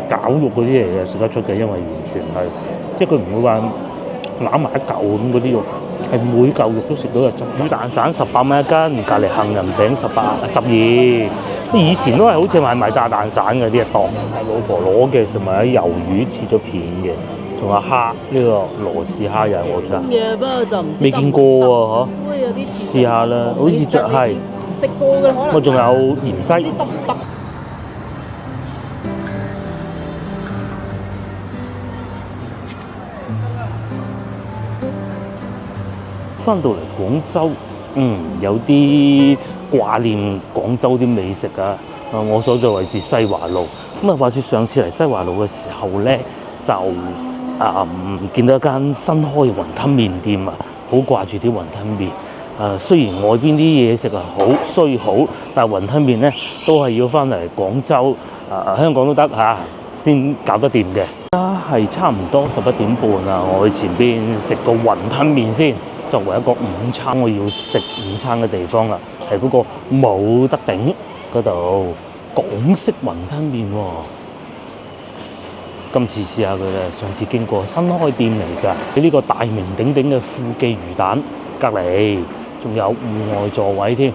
絞肉嗰啲嚟嘅，食得出嘅，因為完全係即係佢唔會話攬埋一嚿咁嗰啲肉，係每嚿肉都食到嘅汁。魚蛋散18蚊一斤，隔離杏仁餅12。以前都係好似賣炸蛋散嘅啲檔。老婆攞嘅食埋啲魷魚切咗片嘅，仲有蝦，呢個羅氏蝦仁我真嘢，不過就唔知未見過喎，會有啲似試下啦，好似着係。食過嘅可能。我仲有芫茜。得唔得？翻到嚟廣州，有啲掛念廣州啲美食啊！我所在位置西華路，咁啊話説上次嚟西華路嘅時候咧，就見到一間新開嘅雲吞麵店啊，好掛住啲雲吞麵。雖然外邊啲嘢食好雖好，但係雲吞麵咧都係要翻嚟廣州香港都得先搞得掂嘅。而家係差唔多11點半啦，我去前邊食個雲吞麵先。作為一個午餐，我要食午餐嘅地方啦，係嗰個冇得頂嗰度港式雲吞麵喎。今次試下佢啦，上次經過新開店嚟㗎，喺呢個大名鼎鼎嘅富記魚蛋隔離，仲有戶外座位添。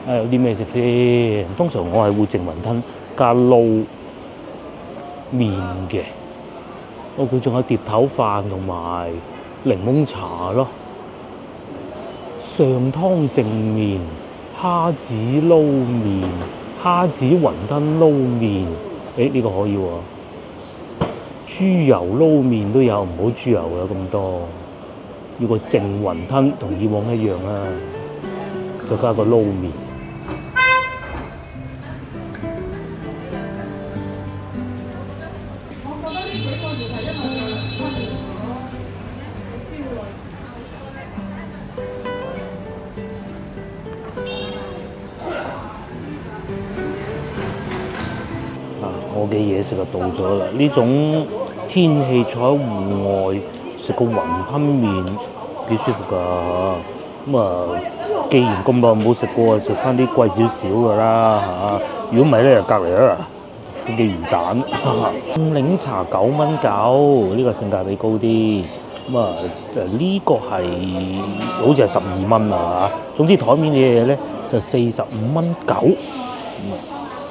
有啲咩食先？通常我係會淨雲吞加撈麵嘅。佢仲有碟頭飯同埋檸檬茶咯。上湯正麵、蝦子撈麵、蝦子雲吞撈麵，呢個可以喎。豬油撈麵都有，唔好豬油有咁多，要個淨雲吞同以往一樣啊，再加個撈麵。我嘅嘢食就到咗啦！呢種天氣坐喺戶外食個雲吞麵幾舒服㗎。既然咁耐冇食過，食翻啲貴少少㗎啦。如果唔係咧，就隔離啦，富記魚蛋。檸茶9.9，呢個性價比高啲。呢個係好似係12蚊啊。總之台面嘅嘢咧就45.9蚊。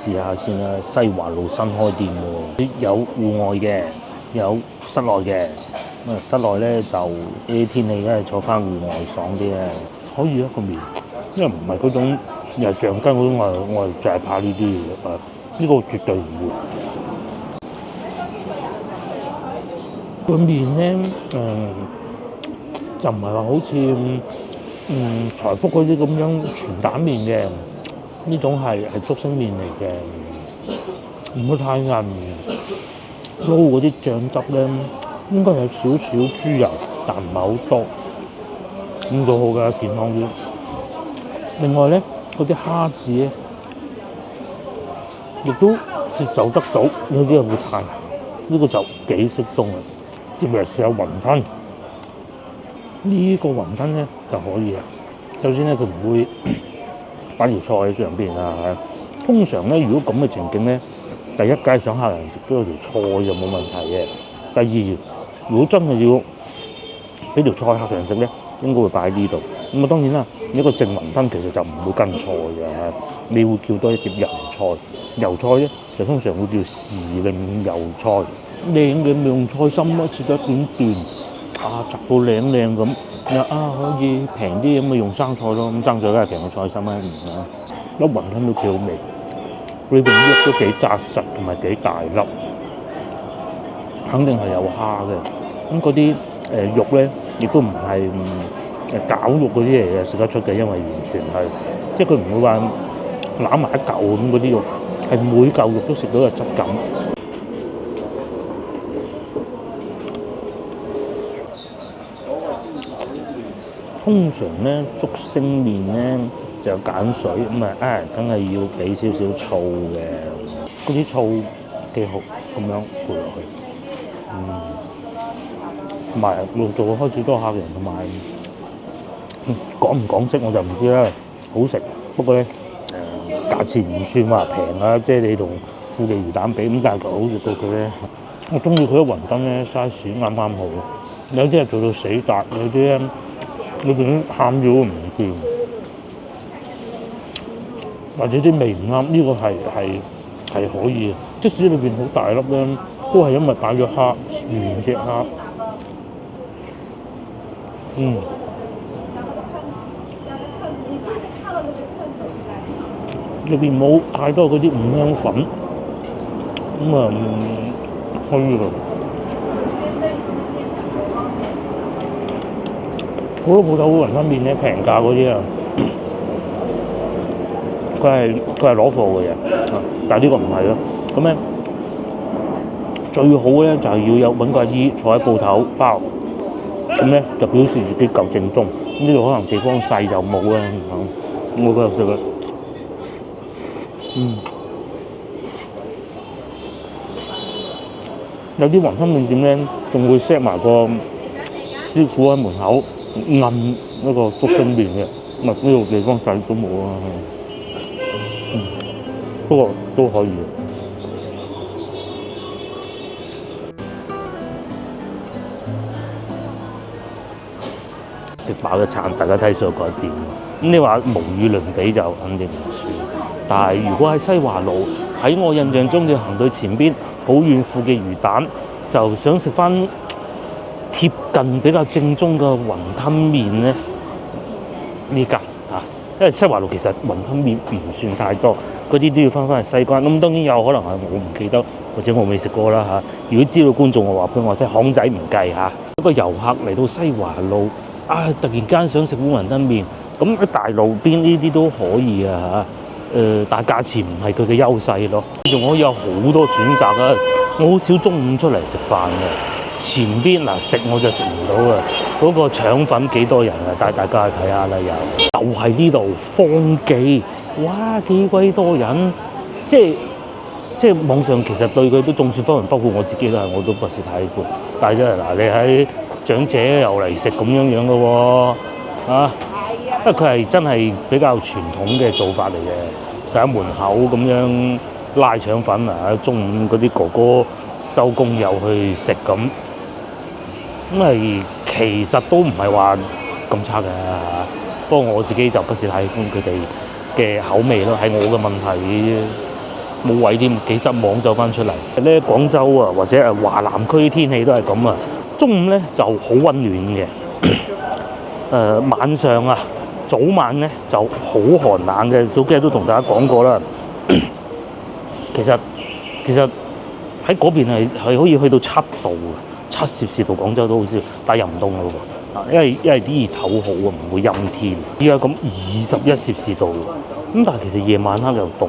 試下先啦，西華路新開店喎，有戶外嘅，有室內嘅。室內咧就呢啲天氣咧坐翻戶外爽啲咧，可以一個麵，因為唔係嗰種又係橡筋嗰種，我係就係怕呢啲嘢。呢個絕對唔會。個麵咧就唔係話好似財福嗰啲咁樣全蛋麵嘅。呢種係竹升麵嚟嘅，唔會太硬。撈嗰啲醬汁咧，應該有少少豬油，但唔係好多，咁都好嘅，健康啲。另外咧，嗰啲蝦子咧，亦都接受得到，有啲人會彈，呢個就幾適中啊。接嚟試下雲吞，呢個雲吞咧就可以啦。首先咧，佢唔會擺條菜喺上邊啊！通常咧，如果咁嘅情景咧，第一梗係想客人食到有條菜就冇問題嘅。第二，如果真係要俾條菜客人食咧，應該會擺喺呢度。當然啦，一個淨雲吞其實就唔會跟菜嘅，你會叫多一碟油菜。油菜咧就通常會叫時令油菜，靚嘅咪用菜心咯，切得短段，摘到靚靚咁。可以平啲咁用生菜咯，咁生菜梗係平過菜心啦。粒雲吞都幾好味，裏邊啲肉都幾紮實同埋幾大粒，肯定係有蝦嘅。咁嗰啲肉咧，亦都唔係絞肉嗰啲嚟嘅，食得出嘅，因為完全係即係佢唔會話攬埋一嚿咁嗰啲肉，係每嚿肉都食到嘅質感。通常咧竹升麵咧就有鹼水，梗係要俾少少醋嘅，嗰啲醋幾好咁樣配落去。同埋陸續開始多客人，同埋講唔講識我就唔知啦。好食，不過咧價錢唔算話平啊，即係你同富記魚蛋比，咁但係好似到佢咧，我中意佢啲雲吞咧 size 啱啱好，有啲係做到死達，有啲咧裏邊餡料唔掂，或者啲味唔啱，呢個係可以嘅。即使裏邊好大粒咧，都係因為擺咗蝦，原隻蝦。裏邊冇太多嗰啲五香粉，可以㗎。好多鋪頭雲吞麵咧平價嗰啲啊，佢係攞貨嘅嘢，但係呢個唔係咯。咁咧最好咧就係要揾個阿姨坐喺鋪頭包，咁咧就表示自己夠正宗。呢度可能地方細就冇啊，我嗰日食嘅。有啲雲吞麵店咧，仲會 set 埋個師傅喺門口按嗰個福星麵嘅，呢度地方細都冇啊。不過都可以。食飽嘅餐，大家睇上嗰一點。咁你話無與倫比就肯定唔算。但係如果喺西華路，喺我印象中嘅行到前邊好遠富記魚蛋，就想食翻貼近比較正宗嘅雲吞麵咧，呢間因為西華路其實雲吞麵唔算太多，嗰啲都要翻去西關。咁當然有可能係我唔記得，或者我未食過啦。如果知道觀眾我話俾我聽，巷仔唔計嚇。一個遊客嚟到西華路，突然間想食碗雲吞麵，咁喺大路邊呢啲都可以但係價錢唔係佢嘅優勢咯。仲可以有好多選擇啊！我好少中午出嚟食飯嘅。前邊食我就食唔到啊！嗰個腸粉幾多人啊？帶大家去睇下啦，就係呢度方記，哇幾鬼多人！即係網上其實對佢都眾說紛紜，包括我自己我都不是太喜歡。但係真係你喺長者又嚟食咁樣嘅喎，因為佢係真係比較傳統嘅做法嚟嘅，就喺門口咁樣拉腸粉中午嗰啲哥哥收工又去食咁。其實都唔係話咁差嘅，不過我自己就不是太喜歡佢哋嘅口味咯，係我嘅問題，冇位添，幾失望走翻出嚟。咧廣州或者華南區天氣都係咁啊，中午咧就好溫暖嘅，晚上早晚咧就好寒冷嘅，早幾日都同大家講過啦。其實喺嗰邊係可以去到7度嘅，7攝氏度，廣州都好少，但係又唔凍嘅喎，因為啲熱頭好唔會陰天。依家咁21攝氏度，咁但係其實夜晚黑又凍嘅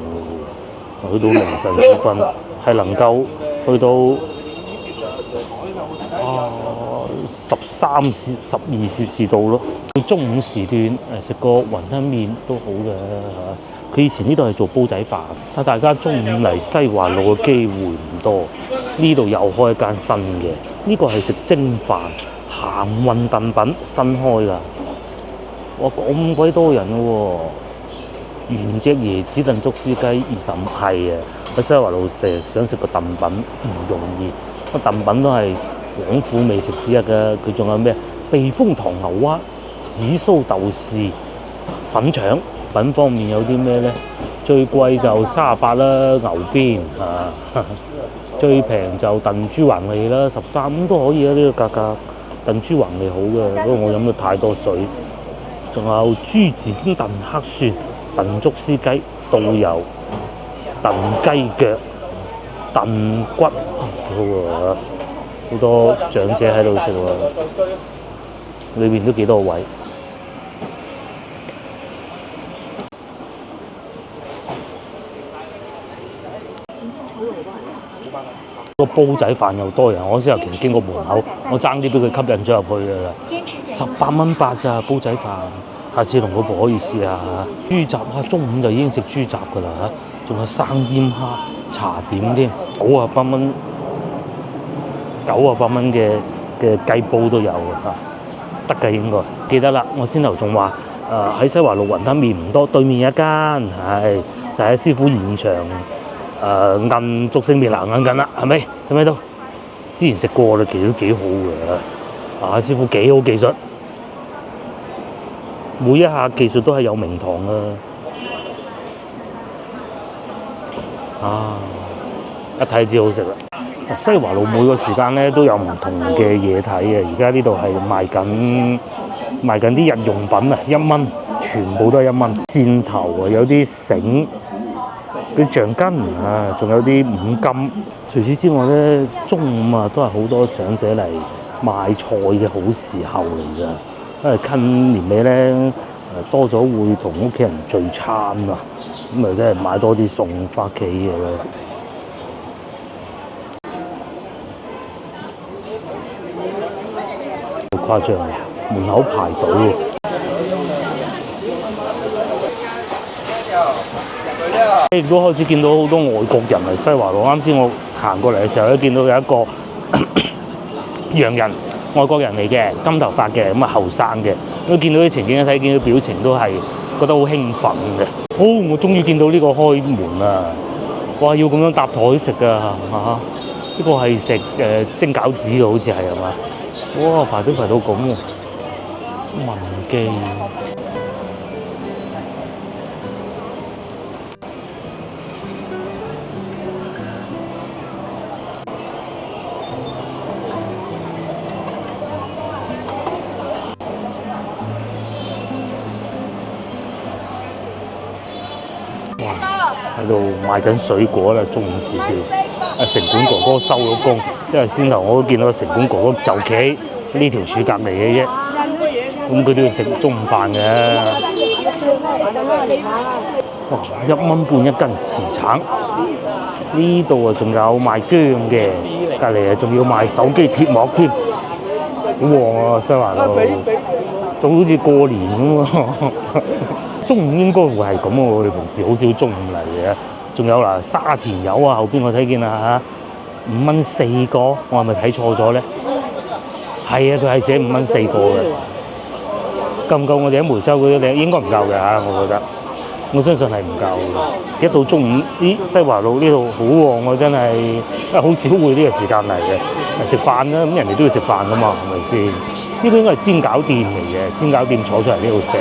喎，去到凌晨時分係能夠去到13、12攝氏度咯。中午時段食個雲吞麵都好嘅嚇。佢以前呢度係做煲仔飯，但大家中午嚟西華路嘅機會唔多。呢度又開一間新嘅，呢個係食蒸飯、鹹運燉品新開㗎。哇咁鬼多人喎！原隻椰子燉竹絲雞25，係啊！喺西華路成日想食個燉品唔容易，個燉品都係廣府美食之一嘅。佢仲有咩？避風塘牛蛙、紫蘇豆豉、粉腸。品方面有啲咩咧？最貴就38啦，牛鞭最平就燉豬橫脷啦，13咁都可以啊。呢個價格燉豬橫脷好嘅，不過我飲咗太多水。仲有豬展燉黑蒜、燉竹絲雞都有，燉雞腳、燉骨幾好喎，好多長者喺度食喎，裏邊都幾多位。個煲仔飯又多人，我先頭經過門口，我爭啲俾佢吸引咗入去㗎啦。18蚊8咋煲仔飯，下次同老婆可以試下。豬雜中午就已經食豬雜㗎啦，仲有生腌蝦、茶點添，98蚊嘅雞煲都有得㗎應該。記得啦，我先頭仲話喺西華路雲吞麵唔多，對面一間就喺師傅現場韌竹升麵啦，韌緊啦，係咪？睇唔睇到？之前食過啦，其實都幾好嘅。啊，師傅幾好技術，每一下技術都係有名堂啊！一睇知好食啦。西華路每個時間咧都有唔同嘅嘢睇嘅。而家呢度係賣緊啲日用品啊，1蚊，全部都係1蚊。線頭啊，有啲繩。啲橡筋啊，仲有啲五金。除此之外咧，中午啊都係好多長者嚟買菜嘅好時候嚟㗎。因為近年尾咧，多咗會同屋企人聚餐啊，咁咪真係買多啲餸翻屋企嘅咯。好誇張啊！門口排隊喎。亦都開始見到好多外國人嚟西華路。啱先我行過嚟嘅時候咧，見到有一個洋人，外國人嚟嘅，金頭髮嘅，咁啊後生嘅。咁見到啲情景一睇，見到表情都係覺得好興奮嘅。我終於見到呢個開門啦！哇，要咁樣搭台食㗎嚇！呢個係食蒸餃子嘅，好似係嘛？哇，排隊排到咁喎！文記。喺度賣緊水果啦，中午時段。城管哥哥收咗工，因為先頭我都見到城管哥哥就企喺呢條柱隔離嘅啫。咁佢都要食中午飯嘅。哇，1蚊半一斤茨橙。呢度啊仲有賣薑嘅，隔離啊仲要賣手機貼膜添，好旺啊西華路，仲好似過年咁喎。中午應該會係咁喎，我哋平時好少中午嚟嘅。仲有嗱沙田柚啊，後邊我睇見啦嚇，5蚊4個，我係咪睇錯咗咧？係啊，佢係寫5蚊4個嘅。夠唔夠我哋喺梅州嗰啲咧？應該唔夠嘅嚇，我覺得。我相信係唔夠嘅。一到中午，西華路呢度好旺喎，真係，因為好少會呢個時間嚟嘅。食飯啦，咁人哋都要食飯噶嘛，係咪先？呢個應該係煎餃店嚟嘅，煎餃店坐出嚟呢度食，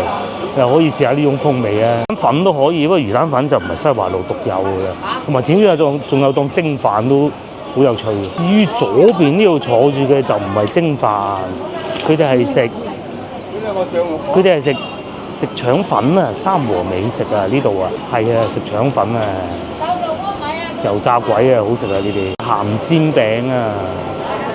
又可以試下呢種風味啊！粉都可以，不過魚蛋粉就唔係西華路獨有嘅，同埋至於仲有當蒸飯都好有趣嘅。至於左邊呢度坐住嘅就唔係蒸飯，佢哋係食腸粉啊，三和美食啊呢度啊，係啊，食腸粉啊，油炸鬼啊，好食啊呢啲鹹煎餅啊，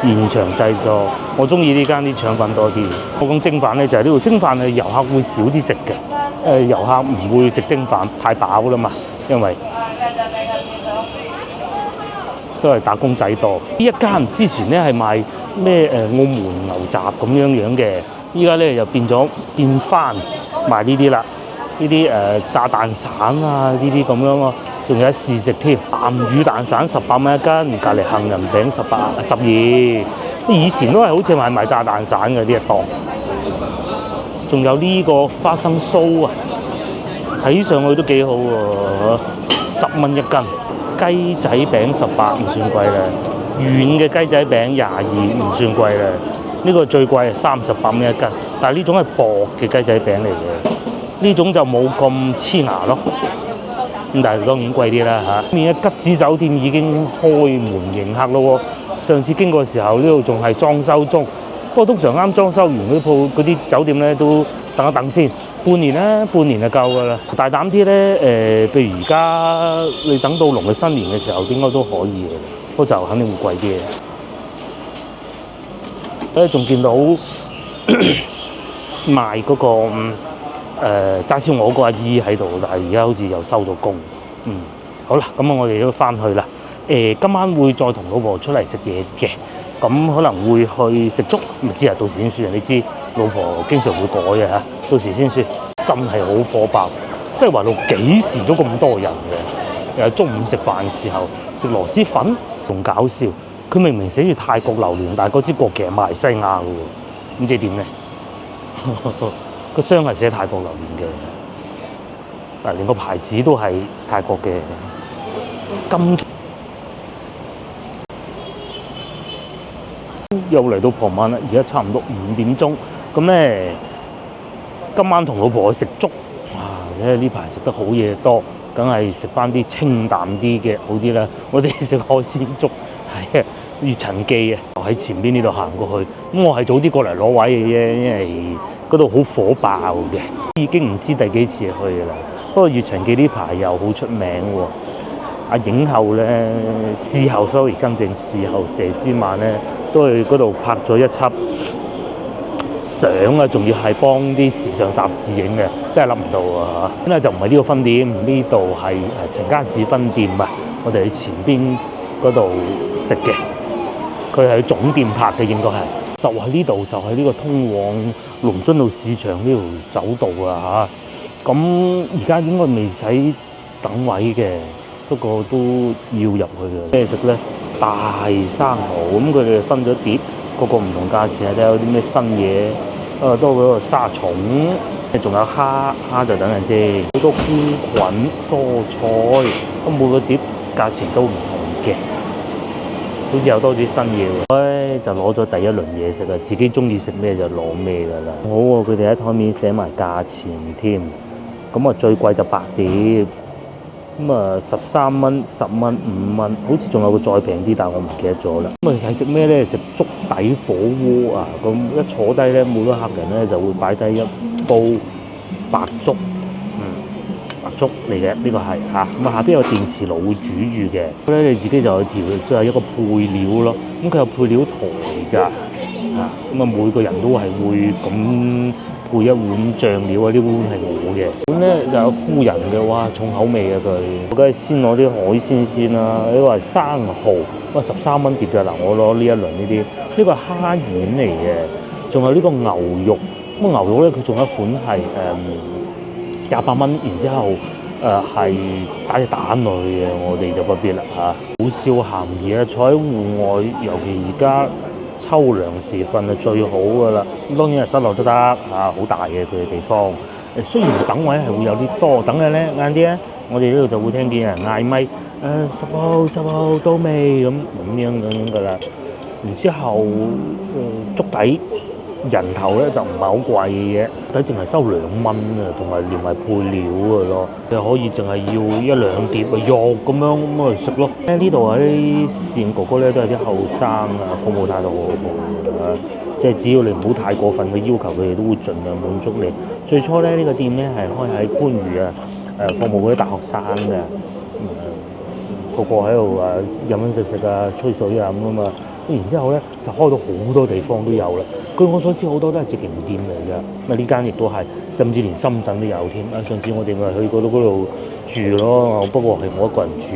現場製作，我中意呢間啲腸粉多啲。我講蒸飯咧，就係呢度蒸飯係遊客會少啲食嘅，遊客唔會食蒸飯，太飽啦嘛，因為都係打工仔多。呢一間之前咧係賣咩澳門牛雜咁樣嘅，依家咧又變翻賣呢啲啦，呢啲炸蛋散啊，呢啲咁樣咯，仲有試食添。鹹魚蛋散18蚊一斤，隔離杏仁餅12。以前都係好似賣炸蛋散嘅呢一檔。仲有呢個花生酥啊，睇上去都幾好喎，10蚊一斤。雞仔餅18唔算貴啦，軟嘅雞仔餅22唔算貴啦。呢個最貴係38蚊一斤，但係呢種係薄嘅雞仔餅嚟嘅，呢種就冇咁黐牙咯。咁但係當然貴啲啦嚇。面嘅吉子酒店已經開門迎客咯喎，上次經過嘅時候呢度仲係裝修中，不過通常啱裝修完嗰啲酒店咧都等一等先，半年就夠㗎啦。大膽啲咧譬如而家你等到農曆新年嘅時候應該都可以嘅，不過就肯定會貴啲嘅。仲見到賣嗰個炸燒鵝個阿姨喺度，但係而家好似又收咗工。好啦，咁我哋都翻去啦。今晚會再同老婆出嚟食嘢嘅，咁可能會去食粥，唔知啊，到時先算。你知老婆經常會改嘅嚇，到時先算。真係好火爆，西華路幾時都咁多人嘅。中午食飯嘅時候食螺絲粉，仲搞笑。佢明明寫住泰國榴蓮，但係嗰支國旗係馬來西亞嘅喎，唔知點咧？個箱係寫泰國榴蓮嘅，但係連個牌子都係泰國嘅。今又嚟到傍晚啦，而家差唔多5點鐘。咁咧，今晚同老婆去食粥。呢排食得好嘢多，梗係食翻啲清淡啲嘅好啲啦。我哋食海鮮粥，係啊，越陳記啊，喺前邊呢度行過去。咁我係早啲過嚟攞位嘅啫，因為嗰度好火爆嘅，已經唔知第幾次去啦。不過越陳記呢排又好出名喎。阿影后咧，事後sorry更正，事後佘詩曼咧都去嗰度拍咗一輯相啊，仲要係幫啲時尚雜誌影嘅，真係諗唔到啊！咁咧就唔係呢個分店，呢度係陳家祠分店啊。我哋喺前邊嗰度食嘅，佢係總店拍嘅，應該係就喺呢度，就喺呢個通往龍津路市場呢條走道啊嚇。咁而家應該未使等位嘅，不過都要入去嘅。咩食咧？大生蠔，咁佢哋分咗碟，個唔同價錢啊，睇下有啲咩新嘢。多嗰個沙蟲，仲有蝦就等陣先。好多菇菌、蔬菜，咁每個碟價錢都唔同嘅，好似又多啲新嘢喎。就攞咗第一輪嘢食啊，自己中意食咩就攞咩㗎啦。好喎，佢哋喺台面寫埋價錢添，咁啊最貴就8碟。咁啊13蚊、10蚊、5蚊，好似仲有個再平啲，但我唔記得咗啦。咁啊係食咩咧？食粥底火鍋啊！咁一坐低咧，每個客人咧就會擺低一煲白粥，白粥嚟嘅呢個係嚇。咁啊下邊有電磁爐會煮住嘅，咧你自己就去調，即係一個配料咯。咁佢有配料台㗎，嚇。咁啊每個人都係會咁配一碗醬料啊！呢碗係我嘅。咁咧就有夫人嘅，哇重口味啊佢。我梗係先攞啲海鮮先啦。呢個係生蠔，哇13蚊碟㗎嗱。我攞呢一輪呢啲，呢個係蝦丸嚟嘅，仲有呢個牛肉。咁牛肉咧佢仲有一款係28蚊，然之後係打隻蛋落去嘅，我哋就不必啦嚇。好消閒宜啊，坐喺戶外，尤其而家秋涼時分係最好㗎啦。咁當然係室內都得嚇，好大嘅佢嘅地方。雖然等位係會有啲多，等嘅咧晏啲咧，我哋呢度就會聽見人嗌咪10號到未咁樣㗎啦。然之後粥底人頭咧就唔係好貴嘅，底淨係收2蚊啊，同埋連埋配料㗎咯。你可以淨係要1、2碟嘅肉咁樣去食咯。呢度啲侍應哥哥咧都係啲後生啊，服務態度好好啊，即係只要你唔好太過分嘅要求，佢哋都會盡量滿足你。最初咧呢個店咧係開喺番禺啊，服務嗰啲大學生嘅，個個喺度飲飲食食啊，吹水啊咁啊嘛。然之後咧就開到好多地方都有啦。據我所知，好多都係直營店嚟㗎。呢間亦都係，甚至連深圳都有添。上次我哋咪去嗰度住咯，不過係我一個人住。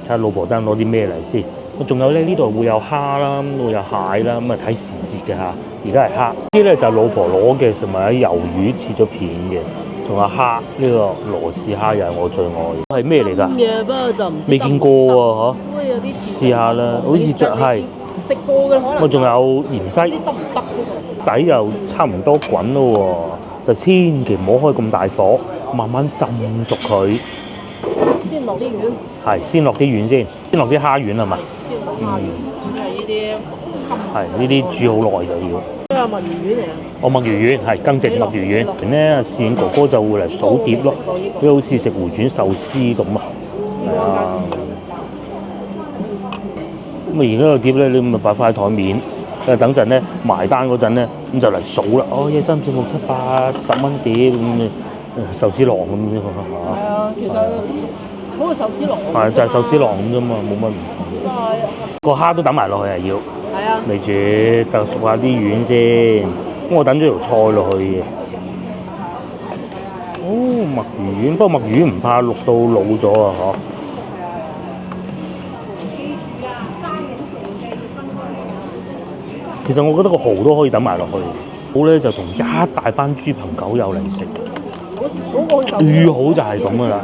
睇下老婆單攞啲咩嚟先。仲有咧呢度會有蝦啦，會有蟹啦，咁啊睇時節嘅嚇。而家係蝦，呢啲咧就老婆攞嘅，同埋啲魷魚切咗片嘅。仲有蝦，呢個羅氏蝦又係我最愛。係咩嚟㗎？嘅，不過就唔知未見過喎，都有啲似。試下啦，好似係。食過嘅可能。我仲有芫茜，得唔得啫？底又差唔多滾咯喎，就千祈唔好開咁大火，慢慢浸熟佢。先落啲丸。係，先落啲丸先，先落啲蝦丸係嘛？先落蝦丸，咁係呢啲。係呢啲煮好耐就要。呢個墨魚丸嚟啊！哦，墨魚丸係更直墨魚丸。咧侍應哥哥就會嚟數碟咯，佢好似食回轉壽司咁啊。係啊。咁而家個碟咧，你咪擺翻喺台面，等陣咧埋單嗰陣咧，咁就嚟數啦。哦，1、2、3、4、5、6、7、8、10蚊碟咁，壽司郎咁啫嘛。係啊，其實好似壽司郎。係就係壽司郎咁啫嘛，冇乜唔同。個蝦都等埋落去啊要。係啊。嚟住，就熟下啲丸先。咁我等咗條菜落去嘅。哦，墨魚丸，不過墨魚丸唔怕淥到老咗啊，嗬。其實我覺得個蠔都可以等埋落去，好咧就同一大班豬朋狗友嚟食。最好就係咁噶啦。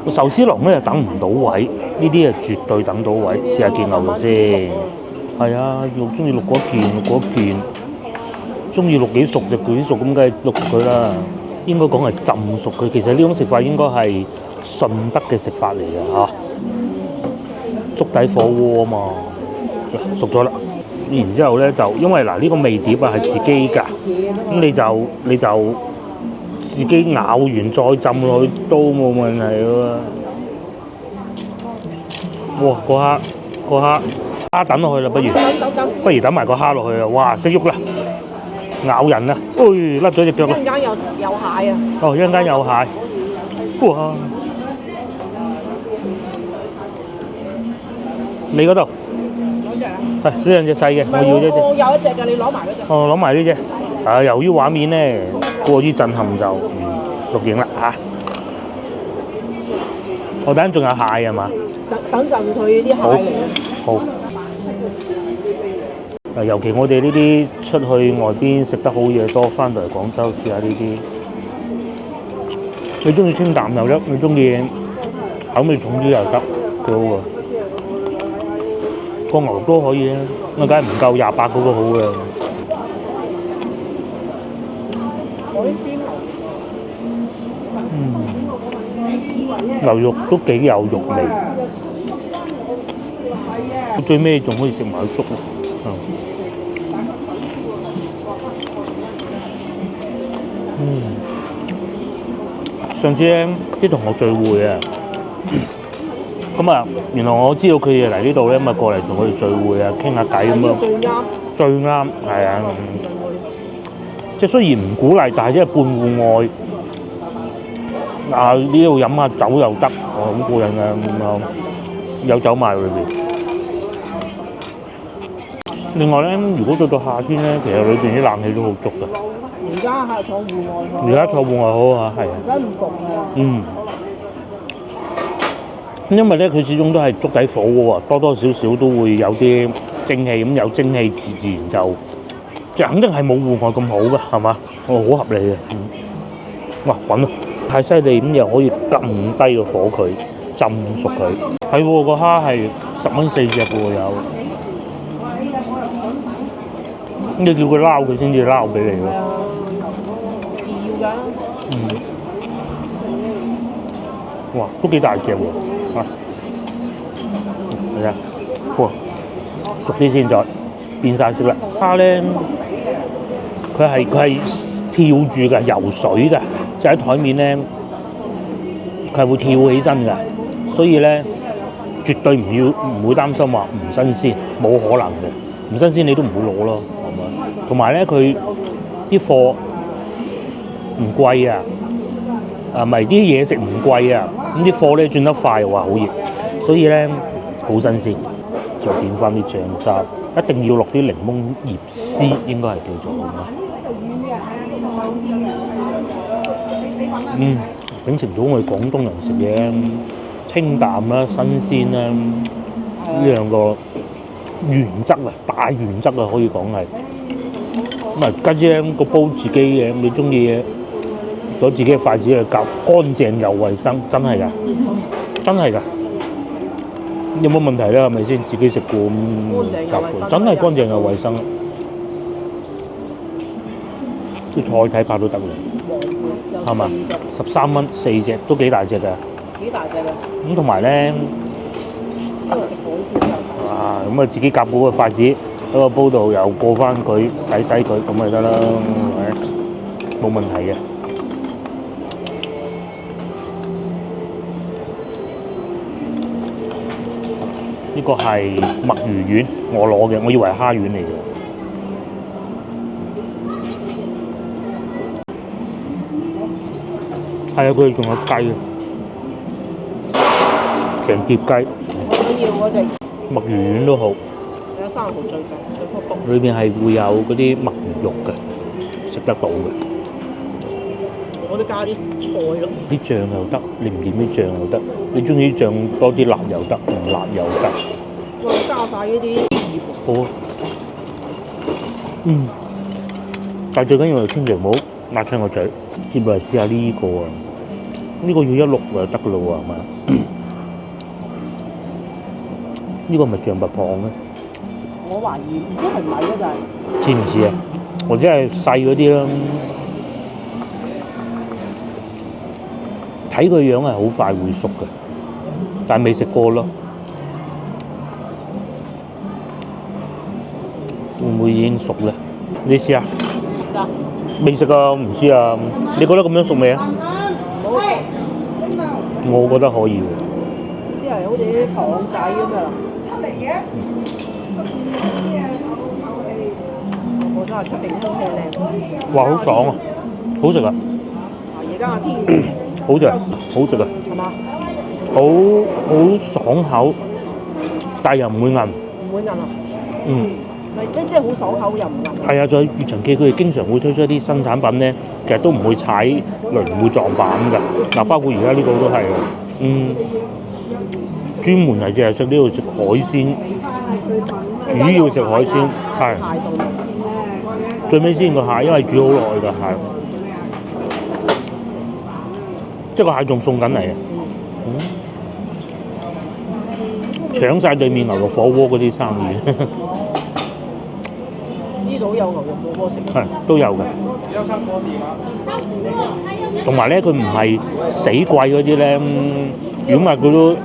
個壽司郎咧就等唔到位，呢啲啊絕對等到位。試下件牛肉先。係啊，中意淥嗰件，中意淥幾熟就幾熟咁，梗係淥佢啦。應該講係浸熟佢。其實呢種食法應該係順德嘅食法嚟嘅嚇。粥底火鍋啊嘛，熟咗啦。然之後咧就因為嗱呢個味碟啊係自己㗎，咁你就自己咬完再浸落去都冇問題喎。哇！個蝦等落去啦，不如等埋個蝦落去啊！哇，識喐啦，咬人啊！哎，甩咗隻腳啦！一陣間有蟹啊！哦，一陣間有蟹，哇！你嗰度？嗰隻啊？係呢兩隻細嘅，我要呢隻。我有一隻㗎，你攞埋嗰隻。哦，攞埋呢隻。由於畫面咧過於震撼就錄影啦嚇。我等陣仲有蟹係嘛？等陣佢啲蟹嚟啊！好。尤其我哋呢啲出去外邊食得好嘢多，翻到嚟廣州試下呢啲。你中意清淡又得，你中意口味重啲又得，幾好喎。個牛肉都可以啊，咁梗係唔夠28嗰個好嘅。牛肉都幾有肉味，最尾仲可以食埋粥咯。上次咧啲同學聚會啊，咁啊原來我知道佢哋嚟呢度咧，咁啊過嚟同佢哋聚會啊，傾下偈咁樣。最啱係啊！即係雖然唔鼓勵，但係即係半戶外。呢度飲下酒又得，好過癮啊！咁啊，有酒賣裏邊。另外咧，如果到夏天咧，其實裏邊啲冷氣都好足㗎。而家係坐戶外好。而家坐戶外好啊，係啊。唔使唔焗啊。因為咧，佢始終都係粥底火鍋啊，多多少少都會有啲蒸氣，咁有蒸氣自然就肯定係冇戶外咁好㗎，係嘛？好合理嘅。哇！滾啊！太犀利咁又可以撳低個火佢，浸熟佢。係喎，個蝦係10蚊4隻喎有。你叫佢撈佢先至撈俾你喎。要㗎。哇，都幾大隻喎！係啊，哇，熟啲先再變晒色啦。蝦咧，佢係跳住㗎，游水㗎，即係喺台面咧，佢係會跳起身㗎，所以咧絕對唔會擔心話唔新鮮，冇可能嘅，唔新鮮你都唔會攞咯，係咪？同埋咧佢啲貨唔貴啊，唔係啲嘢食唔貴啊，咁啲貨咧轉得快又話好熱，所以咧好新鮮。再點翻啲醬汁，一定要落啲檸檬葉絲，應該係叫做咁啊。秉承咗我哋廣東人食嘢清淡啦、新鮮啦呢兩個原則啊，大原則啊，可以講係。咁啊，家姐個煲自己嘅，你中意攞自己嘅筷子去夾，乾淨又衞生，真係㗎，真係㗎。有冇問題咧？係咪先？自己食過咁夾，真係乾淨又衞生。啲菜睇怕都得嘅，係嘛？13蚊4隻，都幾大隻㗎。幾大隻㗎？咁同埋咧，咁啊自己夾好個筷子喺個煲度，又過翻佢洗佢，咁咪得啦，冇問題嘅。呢個係墨魚丸，我攞嘅，我以為係蝦丸嚟嘅。係啊，佢哋仲有雞啊，成碟雞。我要嗰隻墨魚丸都好。有3號最正，最福福。裏邊係會有嗰啲墨魚肉嘅，食得到嘅。我都加啲菜咯。啲醬又得，你唔點啲醬又得，你中意啲醬多啲辣又得，唔辣又得。我加晒呢啲葉。好啊。但係最緊要係千祈唔好辣親個嘴。接落嚟試下呢個啊，呢個要16就得㗎咯喎，係嘛？呢個咪象拔蚌咧？我懷疑唔知係咪咧就係。似唔似啊？或者係細嗰啲啦。睇佢樣係好快會熟嘅，但係未食過咯。會唔會已經熟咧？你試下，得，未食啊？唔知啊。你覺得咁樣熟未啊？好食。我覺得可以喎。啲係好似啲糖仔咁樣。我都係出邊空氣靚。哇！好爽啊，好食啊！而家嘅天氣好食，好食啊！係嘛？好爽口，但係又唔會韌。唔會韌啊？嗯。咪即係好爽口又唔韌。係啊，仲有越陳記佢哋經常會推出一啲新產品咧，其實都唔會踩雷會撞板㗎。嗱，包括而家呢個都係專門係淨係食呢度食海鮮，主要食海鮮係。最尾先個蟹，因為煮好耐㗎蟹，即係個蟹仲送緊嚟嘅。搶晒對面牛肉火鍋嗰啲生意。呢度有牛肉火鍋食。係都有嘅。同埋咧，佢唔係死貴嗰啲咧，如果唔係佢都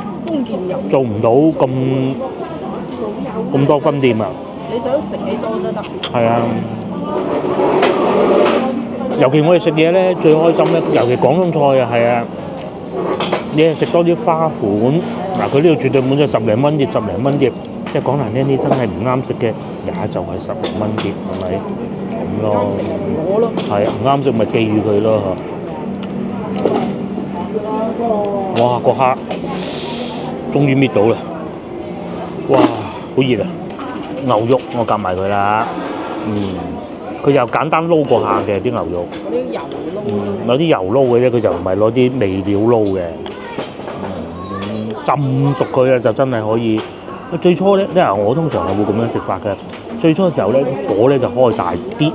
做唔到咁多分店啊。你想食幾多都得。係啊。尤其我哋食嘢咧，最開心咧，尤其廣東菜啊，係啊，你係食多啲花款。嗱，佢呢度絕對滿咗10零蚊碟，即係講難聽啲，真係唔啱食嘅，也就係10零蚊碟，係咪？咁咯。我咯。係啊，唔啱食咪記住佢咯嚇。哇！個蝦終於搣到啦！哇！好熱啊！牛肉我夾埋佢啦。佢又簡單撈過下嘅啲牛肉。嗰啲油撈。有啲油撈嘅啫，佢就唔係攞啲味料撈嘅。浸熟佢啊，就真係可以。最初咧，我通常係會咁樣食法嘅。最初嘅時候咧，火咧就開大啲，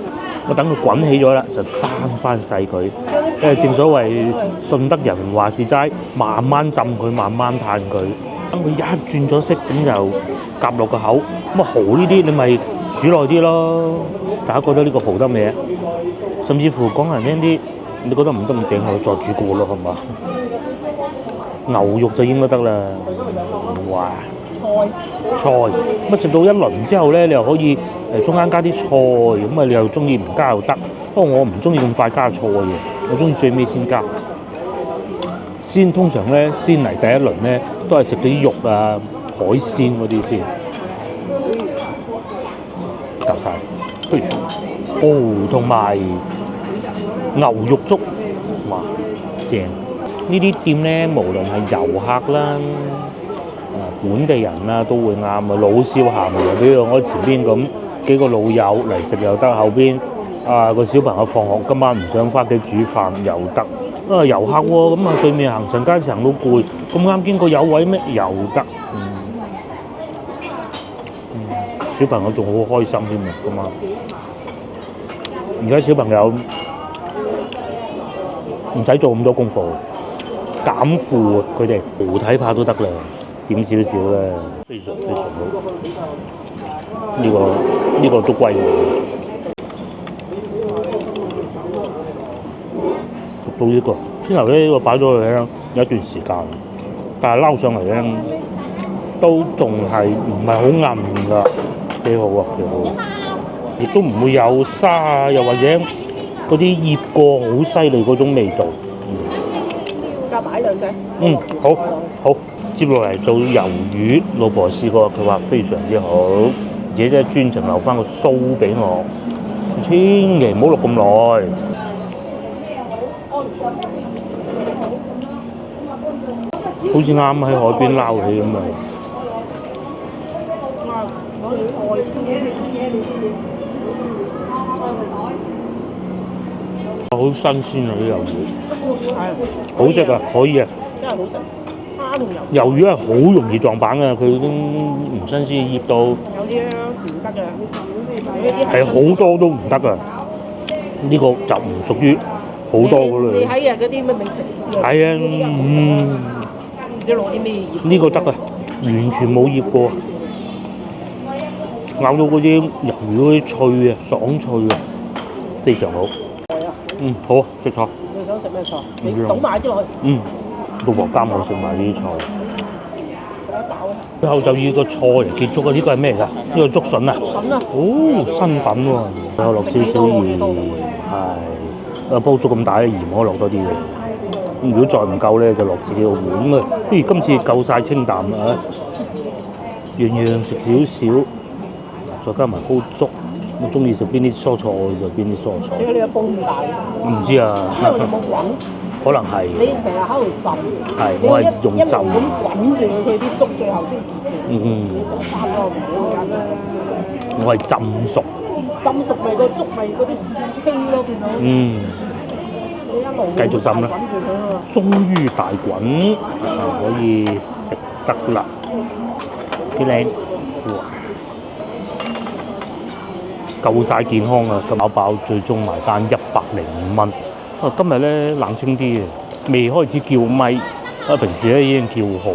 我等佢滾起咗啦，就閂翻細佢。因為正所謂順德人話事齋，慢慢浸佢，慢慢嘆佢。等佢一轉咗色，咁就夾落個口。咁啊蠔呢啲你咪煮耐啲咯。大家覺得呢個蠔得未啊？甚至乎講難聽啲，你覺得唔得唔頂，我再煮過咯，係嘛？牛肉就應該得啦。哇！菜咁食到一輪之後咧，你又可以中間加啲菜，咁你又中意唔加又得。不過我唔中意咁快加菜嘅，我中意最尾先加。通常咧先嚟第一輪咧，都係食啲肉啊、海鮮嗰啲先。夾晒。同埋牛肉粥，哇，正！呢啲店咧，無論係遊客啦、本地人啦，都會啱啊。老少咸宜，比如我前邊咁幾個老友嚟食又得，後邊個小朋友放學今晚唔想返屋企煮飯又得。遊客喎，咁對面行陣街行到攰，咁啱經過有位咩又得。小朋友仲好開心添啊！咁啊，而家小朋友唔使做咁多功課，減負佢哋糊體怕都得啦，點少少啦，非常好。呢個都貴喎，到呢個先頭呢個擺咗落去咧，有一段時間，但係撈上嚟咧都仲係唔係好硬㗎。幾好啊，幾好！亦都唔會有沙啊，又或者嗰啲醃過好犀利嗰種味道。加擺兩隻。好。接落嚟做魷魚，老婆試過，佢話非常之好，而且真係專程留翻個鬚俾我，千祈唔好落咁耐。好似啱喺海邊撈起咁啊！好新鮮啊！啲魷魚，好食啊，可以啊，真係好食。蝦同魷魚係好容易撞板嘅，佢都唔新鮮，醃到有啲唔得嘅，係好多都唔得啊！呢個就唔屬於好多嗰類。你喺嗰啲咩美食？係啊，唔知攞啲咩醃？呢個得啊，完全冇醃過。咬到嗰啲魷魚嗰啲脆啊，爽脆啊，非常好。好啊，食菜。你想食咩菜？你倒埋啲落去。老婆監我食埋呢啲菜。食得飽啊！最後就以個菜嚟結束啊！呢個係咩㗎？呢個竹筍啊！筍啊！哦，新品喎，有落少少鹽，係煲粥咁大嘅鹽，可以落多啲嘅。如果再唔夠咧，就落自己個碗咁啊。不如今次夠晒清淡啦，樣樣食少少，再加埋煲粥。我中意食邊啲蔬菜就邊啲蔬菜。點解你有煲咁大？唔知啊，因為你冇滾，可能係。你成日喺度浸，係，我係用浸。一路咁滾住佢啲粥，最後先結。嗯。你成日翻嗰個唔好緊啦。我係浸熟。浸熟咪個粥咪嗰啲稀咯，變到。嗯。你一路繼續浸啦。滾住佢啊！終於大滾，可以食得啦，幾靚！哇！夠晒健康啊！咁飽飽，最終埋單105蚊。啊，今日咧冷清啲嘅，未開始叫咪。啊，平時咧已經叫號，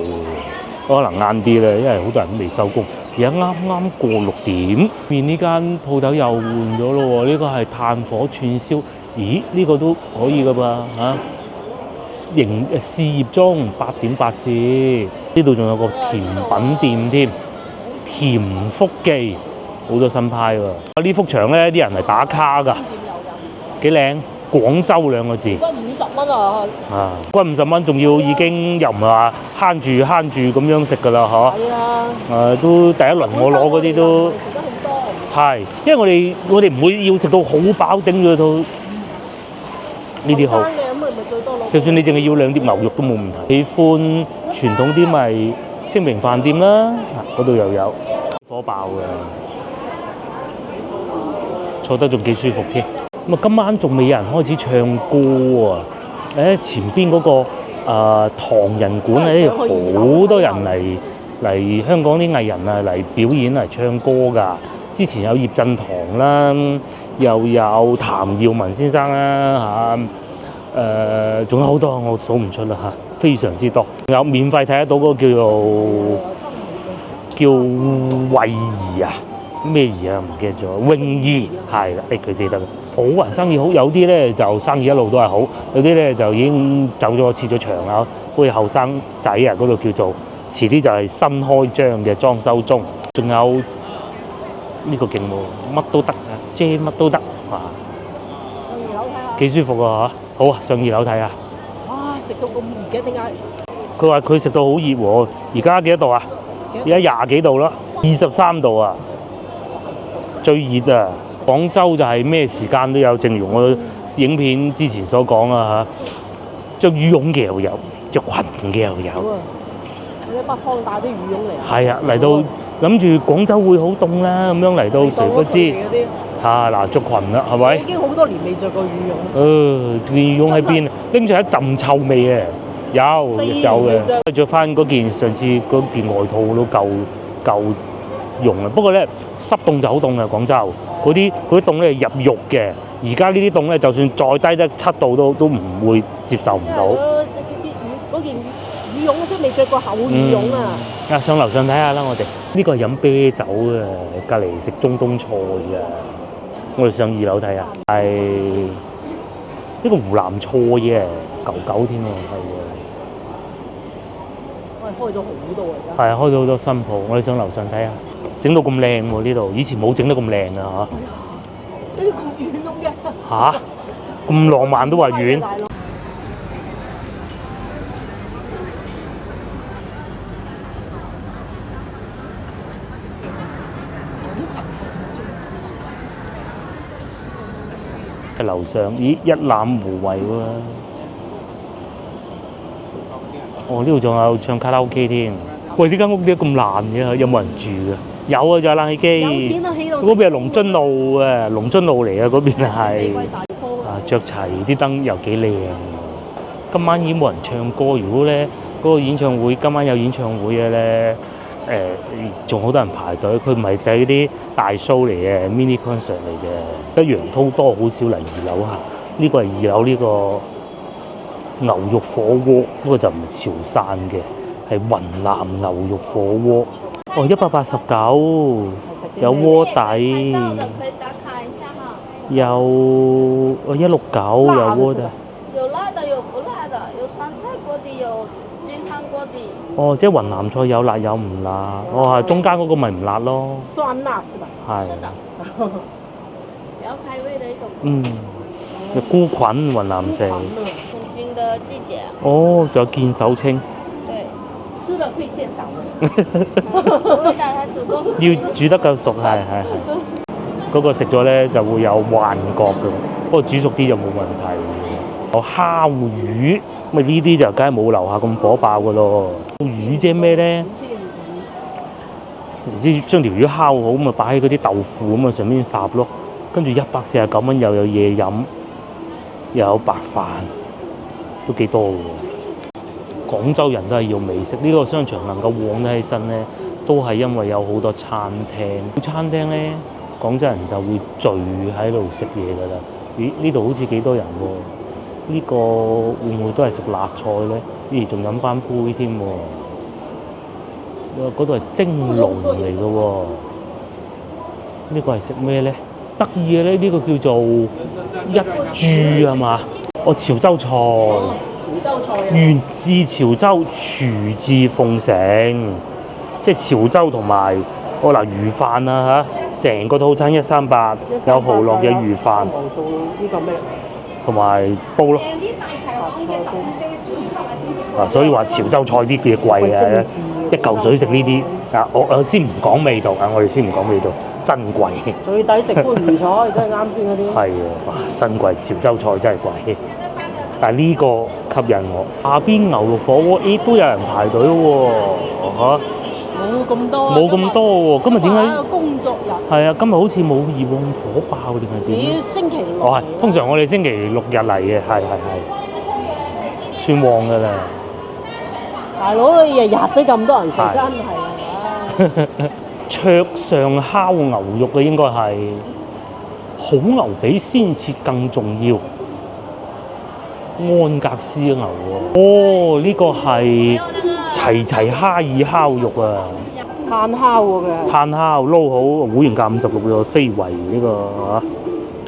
可能晏啲咧，因為好多人都未收工。而家啱啱過6點，面呢間鋪頭又換咗咯喎，呢個係炭火串燒。咦？呢個都可以噶噃嚇。試業中8點8折。呢度仲有個甜品店添，甜福記。好多新派喎！呢幅牆咧，啲人嚟打卡㗎，幾靚。廣州2個字。均50蚊啊！啊，均50蚊，仲要已經又唔係話慳住咁樣食㗎啦，嗬？係啊。都第一輪我攞嗰啲都食得好多。係，因為我哋唔會要食到好飽頂咗到呢啲好。生嘅咁咪最多攞。就算你淨係要2碟牛肉都冇問題。喜歡傳統啲咪清明飯店啦，嗰度又有火爆嘅。坐得仲幾舒服添，咁啊今晚仲未有人開始唱歌喎。前邊嗰個唐人館咧，好多人嚟香港啲藝人啊嚟表演嚟唱歌㗎。之前有葉振棠啦，又有譚耀文先生啦嚇，仲有好多我數唔出啦嚇，非常之多。仲有免費睇得到嗰個叫慧儀啊。咩儀啊？唔記得咗，泳儀係啦，佢記得啦。好啊，生意好，有啲咧就生意一路都係好，有啲咧就已經走咗撤咗場啦。好似後生仔啊，嗰度叫做遲啲就係新開張嘅裝修中。仲有呢個勁喎，乜都得啊，遮乜都得啊！上2樓睇下。幾舒服啊嚇！好啊，上2樓睇下。哇！食到咁熱嘅點解？佢話佢食到好熱喎，而家幾多度啊？而家20幾度啦，23度啊！最熱啊！廣州就係咩時間都有，正如我影片之前所講啊嚇，着羽絨嘅又有，着裙嘅又有。你喺北方帶啲羽絨嚟啊？係啊，嚟到諗住廣州會好凍啦，咁樣嚟到誰不知嚇嗱着裙啦，係咪？已經好多年未着過羽絨。件羽絨喺邊？拎住一陣臭味嘅，有嘅。着翻嗰件上次嗰件外套都夠用啊！不過咧濕凍就好凍啊！廣州嗰啲凍咧入肉嘅，而家呢啲凍咧就算再低得7度都唔會接受唔到。嗰件羽絨都未着過厚羽絨啊！上樓上睇下啦，我哋呢個係飲啤酒嘅，隔離食中東菜嘅。我哋上2樓睇下，係呢個湖南菜嘅，舊添喎，係喎。開咗好多而家。係啊，開咗好多新鋪，我哋上樓上睇下，整到咁靚喎呢度，以前冇整得咁靚啊嚇。呢啲咁軟嘅。嚇？咁浪漫都話軟。喺樓上，咦，一覽無遺喎。哦，呢度仲有唱卡拉 OK 添。喂，呢間屋點解咁爛嘅？有冇人住㗎？有啊，仲有冷氣機。有錢都起到。嗰邊係龍津路啊，龍津路嚟啊，嗰邊係。着齊啲燈又幾靚。今晚已經冇人唱歌，如果咧嗰個演唱會今晚有演唱會嘅咧，仲好多人排隊。佢唔係就係嗰啲大 show 嚟嘅 mini concert 嚟嘅，一樣都多，好少嚟2樓嚇。呢個係2樓呢個牛肉火鍋，呢個就唔係潮汕嘅，係雲南牛肉火鍋。哦，189，有鍋底，有169有鍋底。有辣的，有不辣的，有酸菜鍋底，有健康锅底，哦，即係雲南菜有辣有唔辣，哦係中間嗰個咪唔辣咯，酸辣是吧？係，是的，比較開胃的一種。嗯，嘅菇菌雲南食，了，春菌的季節，哦，仲有見手青，對，吃了會見少的。煮味道它煮夠熟。要煮得夠熟，係。嗰個食咗咧就會有幻覺嘅，不過煮熟啲就冇問題。有烤魚，咁呢啲就梗係冇樓下咁火爆嘅咯。魚即係咩咧？唔知將條魚烤好咁啊，擺喺嗰啲豆腐咁啊上面烚咯，跟住149蚊又有嘢飲，又有白飯，都幾多嘅喎。廣州人都係要美食，呢個商場能夠旺得起身咧，都係因為有好多餐廳。餐廳咧，廣州人就會聚喺度食嘢㗎啦。咦？呢度好似幾多人喎？呢個會唔會都係食辣菜咧？咦，仲飲翻杯添喎！嗰度係蒸籠嚟嘅喎。呢個係食咩咧？得意嘅咧，呢個叫做一豬係嘛？哦，潮州菜。潮州菜啊！源自潮州，廚自鳳城，即係潮州同埋魚飯啊嚇，成個套餐138，有蠔落嘅魚飯，到呢個咩？同埋煲咯。所以話潮州菜啲嘢貴嘅，一嚿水食呢啲啊！我先唔講味道啊，我哋先唔講味道，真貴。最抵食番禺菜，真係啱先嗰啲。係啊，哇！真貴，潮州菜真係貴。但係呢個吸引我，下邊牛肉火鍋，都有人排隊喎，嚇！冇咁多。冇咁多喎，今日點解？工作日。係啊，今日好似冇以往火爆定係點？你星期六。哦，係，通常我哋星期六日嚟嘅，係，算旺㗎啦。大佬你日日都咁多人食，真係啊！桌上烤牛肉嘅應該係好牛比鮮切更重要。安格斯牛喎，哦，呢個係齊齊哈爾烤肉啊！炭烤喎佢。炭烤撈好，會員價56個非遺呢個啊。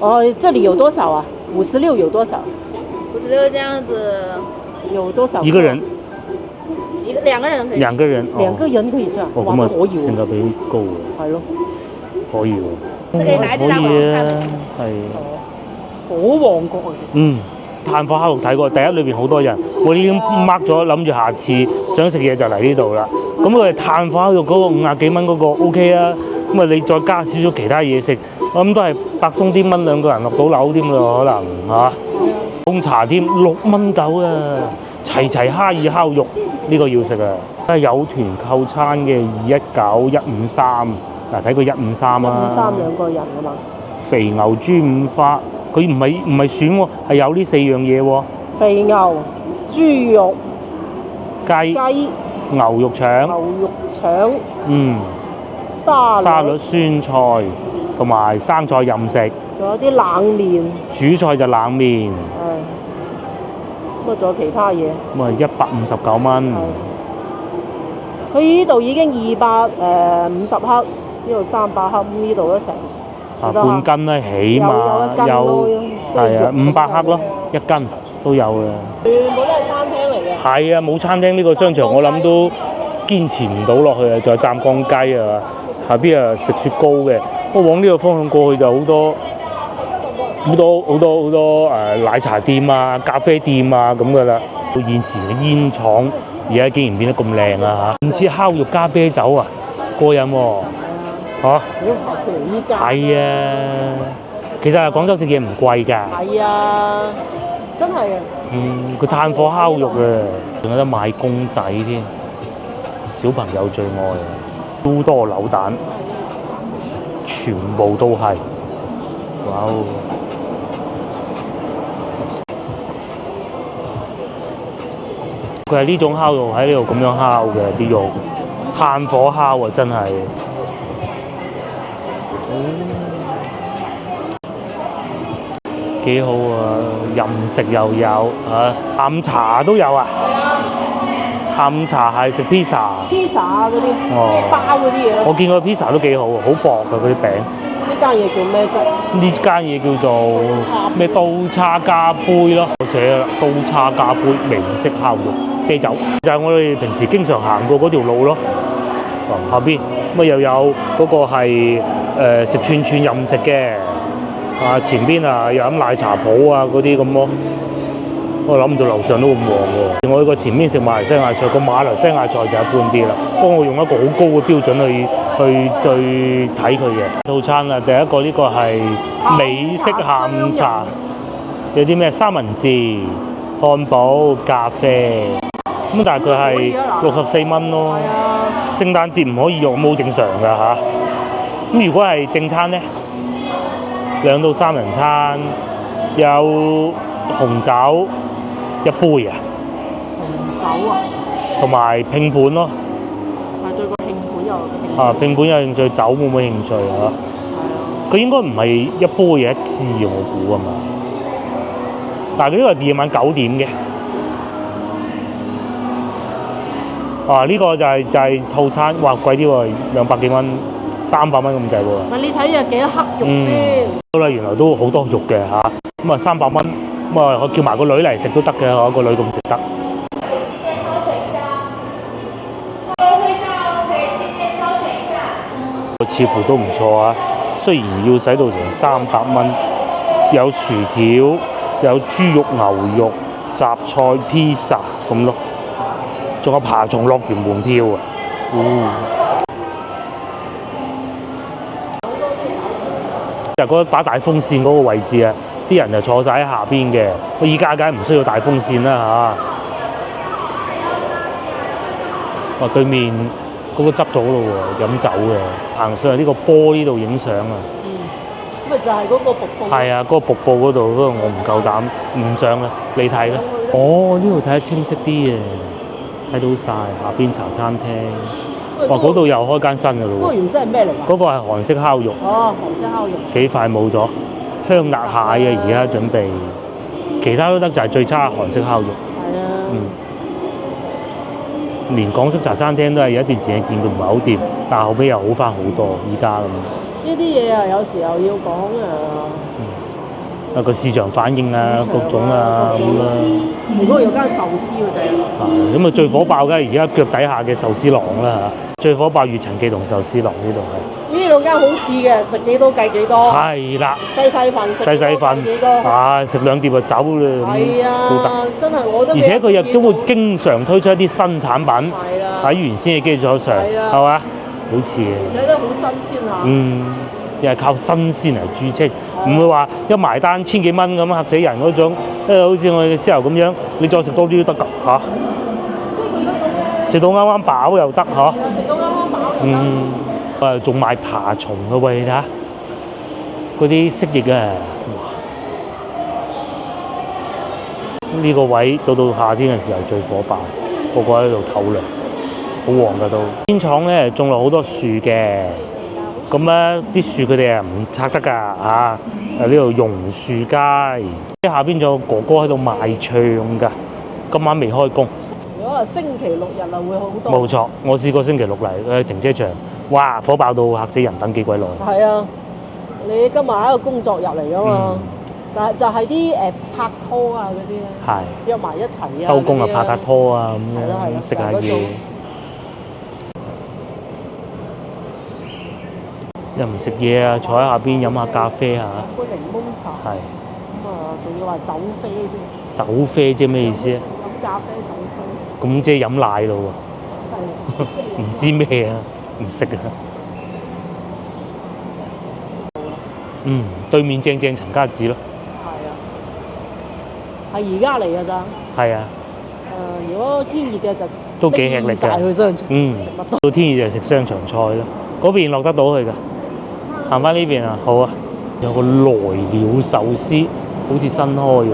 哦，這裡有多少啊？56有多少56這樣子。有多少？一個人。兩個人可以。兩個人。兩個人可以這樣。哦，咁啊，可以喎。性價比高喎。係咯。可以喎。可以拿住可以啊，係。好旺角啊！嗯。炭火烤肉睇過，第一裏邊好多人，我已經 mark 咗，諗住下次想食嘢就嚟呢度啦。咁佢炭火烤肉嗰個50幾蚊嗰個 OK 啊，咁啊你再加少少其他嘢食，我諗都係百鬆啲蚊兩個人落到樓添咯，可能嚇。凍茶添6蚊9啊，齊齊哈爾烤肉呢個要食啊！有團購餐嘅219、153，嗱睇個153啊。153兩個人㗎嘛。肥牛豬五花。佢唔係選喎，係有呢4樣嘢喎。肥牛、豬肉、雞、牛肉腸、沙律酸菜同埋生菜任食。仲有啲冷麵。主菜就冷麵。咁啊，仲有其他嘢。咁啊159蚊。佢呢度已經250克，呢度300克，呢度都成。半斤啦，起碼有係啊500克咯，1斤都有嘅。全部都係餐廳嚟嘅。係啊，冇餐廳呢個商場我諗都堅持唔到落去啊！仲有湛江雞啊，下邊啊食雪糕嘅。不過往呢個方向過去就好多奶茶店啊、咖啡店啊咁噶啦。以前嘅煙廠而家竟然變得咁靚啊嚇！唔似烤肉加啤酒啊，過癮喎！嚇！係啊，其實廣州食嘢唔貴㗎。係啊，真係啊。佢炭火烤肉啊，仲有得買公仔添，小朋友最愛啊！好多扭蛋，全部都係，哇！佢係呢種烤肉喺呢度咁樣烤嘅啲肉，炭火烤啊，真係。幾好啊！任食又有嚇，下午茶都有啊。下午茶係食 pizza 嗰啲，包嗰啲嘢咯。我見個 pizza 都幾好啊，好薄㗎嗰啲餅。呢間嘢叫咩啫？呢間嘢叫做咩刀叉加杯咯，我寫啦，刀叉加杯美式烤肉。啤酒，就係我哋平時經常行過嗰條路咯。下邊咁又有嗰個係食串串任食嘅，前邊啊有飲奶茶鋪啊嗰啲咁咯。我諗唔到樓上都咁旺喎。我去過前面食馬來西亞菜，個馬來西亞菜就一般啲啦。不過我用一個好高嘅標準去睇佢嘅套餐啊。第一個呢個係美式下午茶，有啲咩三文治、漢堡、咖啡，咁但係佢係64蚊咯。聖誕節唔可以用，冇正常㗎嚇。咁如果係正餐呢，2到3人餐，有紅酒一杯啊，紅酒啊，同埋拼盤咯。係對個拼盤有拼盤有興趣，酒冇乜興趣啊。佢應該唔係一杯嘅一支，我估啊嘛。但係佢呢個夜晚9點嘅。呢個就係套餐，哇貴啲喎，200幾蚊，300蚊咁滯喎。咪你睇下幾多黑肉先？好啦，原來都好多肉嘅嚇，咁啊300蚊，咁啊我叫埋個女嚟食都得嘅，我個女咁食得。似乎都唔錯啊，雖然要使到成300蚊，有薯條，有豬肉、牛肉、雜菜、披薩咁咯。仲有爬蟲樂園門票啊！就嗰把大風扇嗰個位置啊，啲人就坐晒喺下邊嘅。我依家梗係唔需要大風扇啦嚇。對面嗰個執咗咯喎，飲酒嘅，行上去呢個波呢度影相啊。咁咪就係嗰個瀑布。係啊，嗰個瀑布嗰度，嗰個我唔夠膽唔上啦。你睇啦。哦，呢度睇得清晰啲嘅。睇到晒下邊茶餐廳，嗰度又開間新嘅咯喎。嗰個原先係咩嚟㗎？嗰個係韓式烤肉。韓式烤肉。幾快冇咗，香辣蟹啊！而家準備，其他都得，就係最差韓式烤肉。係啊。連港式茶餐廳都係有一段時間見佢唔係好掂，但係後尾又好翻好多，依家咁。呢啲嘢啊，有時候要講個市場反應啊，各種啊咁啦。如果有間壽司佢哋咁啊最火爆嘅而家腳底下嘅壽司郎啦嚇，最火爆月陳記同壽司郎呢度係。呢兩間好似嘅，食幾多計幾多。係啦。細份食。細份幾多？食2碟就走啦。係啊，真係我都。而且佢亦都會經常推出一啲新產品。係啦。喺原先嘅基礎上，係嘛？好似嘅。而且都好新鮮嚇。又係靠新鮮嚟著稱，唔會話一埋單千幾蚊咁嚇死人嗰種，好似我哋嘅豉油咁樣，你再食多啲都得㗎嚇。食到啱啱飽又得嚇。食到啱啱飽。仲賣爬蟲嘅喎，你睇下嗰啲蜥蜴啊！呢個位到夏天嘅時候最火爆，個個喺度透涼，好旺㗎都。煙廠咧種落好多樹嘅。咁咧啲樹佢哋唔拆得㗎嚇，呢度榕樹街，下邊仲有哥哥喺度賣唱㗎，今晚未開工。如果係星期6日啊，會好多。冇錯，我試過星期6嚟停車場，哇火爆到嚇死人，等幾鬼耐。係啊，你今日係一個工作日嚟㗎嘛，但係就係啲拍拖啊嗰啲咧，係約埋一齊啊，收工啊拍下拖啊咁樣，食下嘢。又唔食嘢啊，坐喺下邊飲下咖啡啊。杯檸檬茶。係。仲要話酒啡先。酒啡即係咩意思啊？飲咖啡酒啡。咁即係飲奶咯喎。唔知咩啊？唔識啊。對面正陳家祠咯。係啊。係而家嚟㗎咋？係啊。如果天熱嘅就都幾吃力㗎。到天熱就食商場菜咯。嗰邊落得到去㗎。行翻呢邊啊，好啊！有個來鳥壽司，好似新開嘅喎。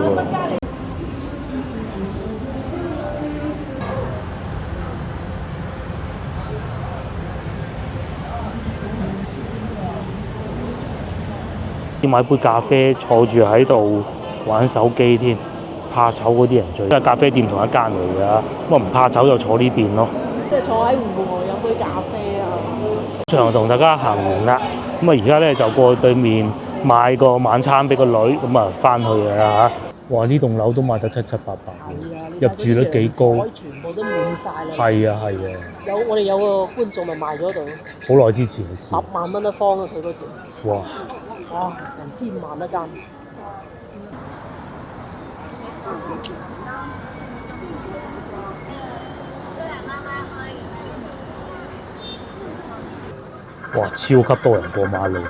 要買杯咖啡，坐住喺度玩手機添，怕醜嗰啲人最。因為咖啡店同一間嚟㗎，咁唔怕醜就坐呢邊咯。即係坐喺戶外飲杯咖啡啊！場同大家行完啦，咁啊而家咧就過去對面買個晚餐俾個女，咁啊翻去㗎啦嚇。哇！呢棟樓都賣得七七八八係啊，入住率幾高。全部都滿晒啦。係啊係啊，我哋有個觀眾咪賣咗度好耐之前嘅事。 10萬蚊一方啊！佢嗰時，哇！哇，成千萬一間。哇！超級多人過馬路，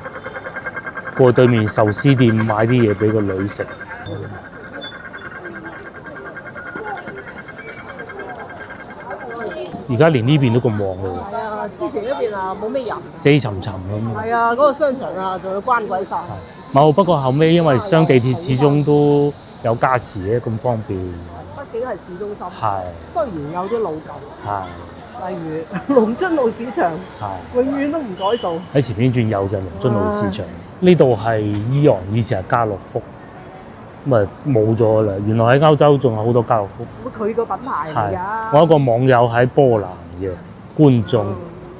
過對面壽司店買啲嘢俾個女食。而家連呢邊都咁旺㗎喎。係啊，之前嗰邊啊冇咩人。死沉沉咁。係啊，嗰個商場啊，仲要關鬼晒。冇，不過後尾因為雙地鐵始終都有加持嘅，咁方便。畢竟係市中心。係。雖然有啲老舊。係。例如龍津路市場，永遠都唔改造。喺前面轉右就龍津路市場，呢度係伊昂，以前係家樂福，咁啊冇咗啦。原來喺歐洲仲有好多家樂福。佢個品牌嚟㗎。我有一個網友喺波蘭嘅觀眾，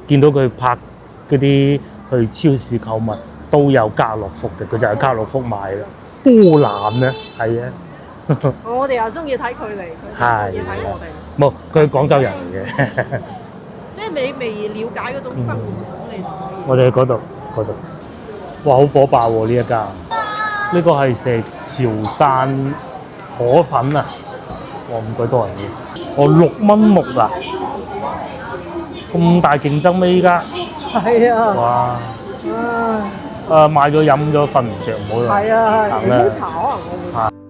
見到佢拍嗰啲去超市購物都有家樂福嘅，佢就喺家樂福買啦。波蘭咧，係啊。我哋又中意睇佢嚟，佢中意睇我哋。冇，佢係廣州人嚟嘅。即係你未了解嗰種生活管理。我哋去嗰度，哇，好火爆喎！呢一間，呢個係食潮汕河粉啊！哇，唔鬼多人嘅，我6蚊木啊！咁大競爭咩？依家係啊！哇！唉，買咗飲咗瞓唔着，唔好啦。係啊，行啦。檸檬茶可能我會。